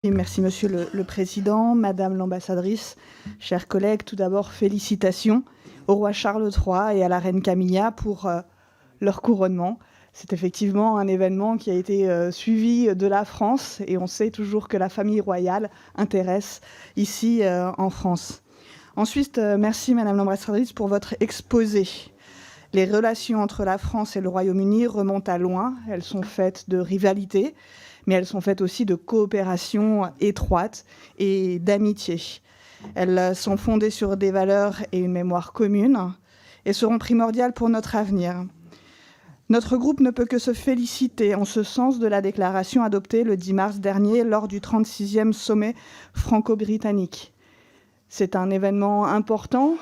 Et merci Monsieur le Président, Madame l'ambassadrice, chers collègues. Tout d'abord, félicitations au roi Charles III et à la reine Camilla pour leur couronnement. C'est effectivement un événement qui a été suivi de la France et on sait toujours que la famille royale intéresse ici en France. Ensuite, merci Madame l'ambassadrice pour votre exposé. Les relations entre la France et le Royaume-Uni remontent à loin. Elles sont faites de rivalité, mais elles sont faites aussi de coopération étroite et d'amitié. Elles sont fondées sur des valeurs et une mémoire commune et seront primordiales pour notre avenir. Notre groupe ne peut que se féliciter en ce sens de la déclaration adoptée le 10 mars dernier lors du 36e sommet franco-britannique. C'est un événement important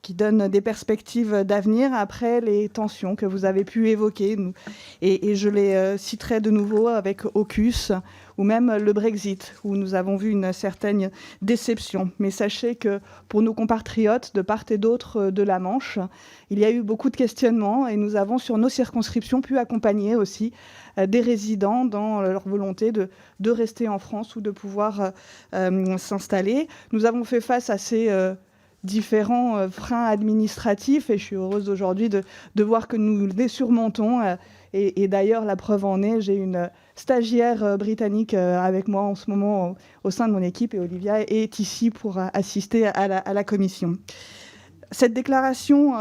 qui donne des perspectives d'avenir après les tensions que vous avez pu évoquer. Et je les citerai de nouveau avec AUKUS ou même le Brexit, où nous avons vu une certaine déception. Mais sachez que pour nos compatriotes de part et d'autre de la Manche, il y a eu beaucoup de questionnements et nous avons sur nos circonscriptions pu accompagner aussi des résidents dans leur volonté de rester en France ou de pouvoir s'installer. Nous avons fait face à ces différents freins administratifs et je suis heureuse aujourd'hui de voir que nous les surmontons et d'ailleurs la preuve en est, j'ai une stagiaire britannique avec moi en ce moment au sein de mon équipe et Olivia est ici pour assister à la commission. Cette déclaration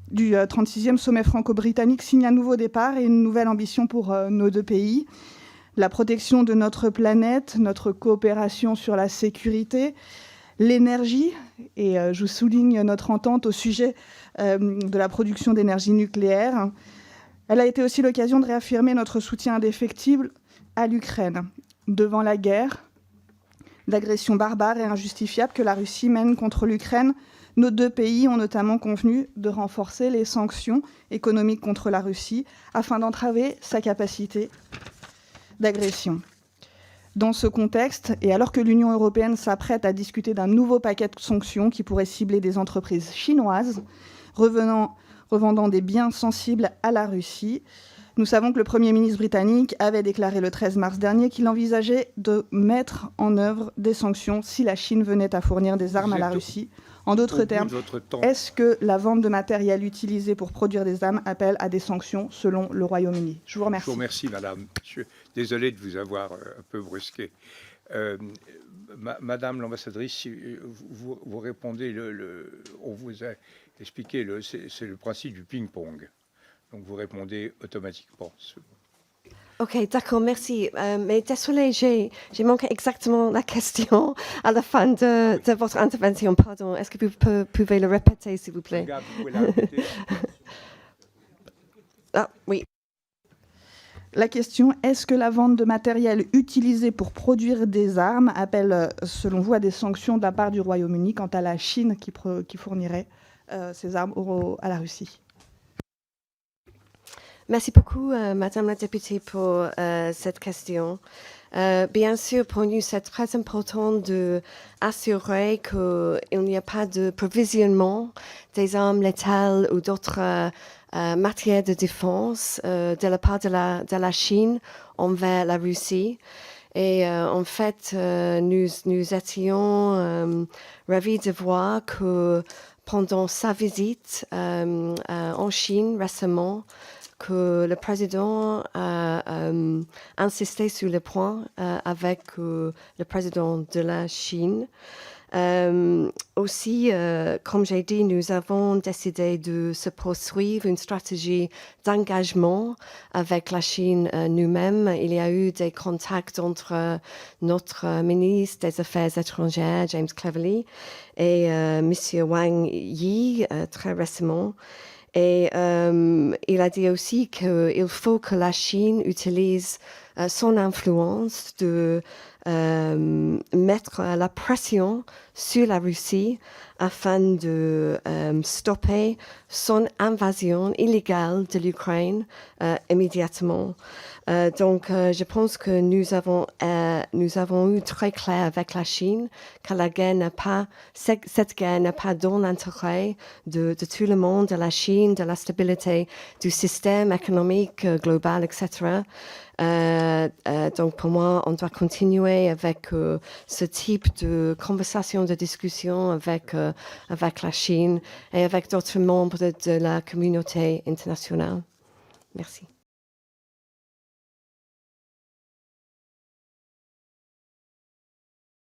du 36e sommet franco-britannique signe un nouveau départ et une nouvelle ambition pour nos deux pays. La protection de notre planète, notre coopération sur la sécurité, l'énergie, et je vous souligne notre entente au sujet de la production d'énergie nucléaire. Elle a été aussi l'occasion de réaffirmer notre soutien indéfectible à l'Ukraine devant la guerre, l'agression barbare et injustifiable que la Russie mène contre l'Ukraine. Nos deux pays ont notamment convenu de renforcer les sanctions économiques contre la Russie afin d'entraver sa capacité d'agression. Dans ce contexte, et alors que l'Union européenne s'apprête à discuter d'un nouveau paquet de sanctions qui pourrait cibler des entreprises chinoises revendant des biens sensibles à la Russie, nous savons que le Premier ministre britannique avait déclaré le 13 mars dernier qu'il envisageait de mettre en œuvre des sanctions si la Chine venait à fournir des armes à la Russie. En d'autres termes, est-ce que la vente de matériel utilisé pour produire des armes appelle à des sanctions selon le Royaume-Uni? Je vous remercie. Je vous remercie, madame. Je suis désolé de vous avoir un peu brusqué. Madame l'ambassadrice, vous répondez, on vous a expliqué, c'est le principe du ping-pong. Donc vous répondez automatiquement. Ok, d'accord, merci. Mais désolé, j'ai manqué exactement la question à la fin de votre intervention. Pardon, est-ce que vous pouvez le répéter, s'il vous plaît? Ah, oui. La question, est-ce que la vente de matériel utilisé pour produire des armes appelle, selon vous, à des sanctions de la part du Royaume-Uni quant à la Chine qui fournirait ces armes à la Russie? Merci beaucoup, Madame la députée, pour cette question. Bien sûr, pour nous, c'est très important d'assurer qu'il n'y a pas de provisionnement des armes létales ou d'autres matières de défense de la part de la Chine envers la Russie. Et en fait, nous étions ravis de voir que pendant sa visite en Chine récemment, que le président a insisté sur le point avec le président de la Chine. Aussi, comme j'ai dit, nous avons décidé de se poursuivre une stratégie d'engagement avec la Chine nous-mêmes. Il y a eu des contacts entre notre ministre des Affaires étrangères, James Cleverly, et M. Wang Yi, très récemment. Et il a dit aussi qu'il faut que la Chine utilise son influence de mettre la pression sur la Russie afin de stopper son invasion illégale de l'Ukraine immédiatement. Donc, je pense que nous avons eu très clair avec la Chine que la guerre cette guerre n'a pas dans l'intérêt de tout le monde, de la Chine, de la stabilité du système économique global, etc. Donc pour moi, on doit continuer avec ce type de conversation, de discussion avec la Chine et avec d'autres membres de la communauté internationale. Merci.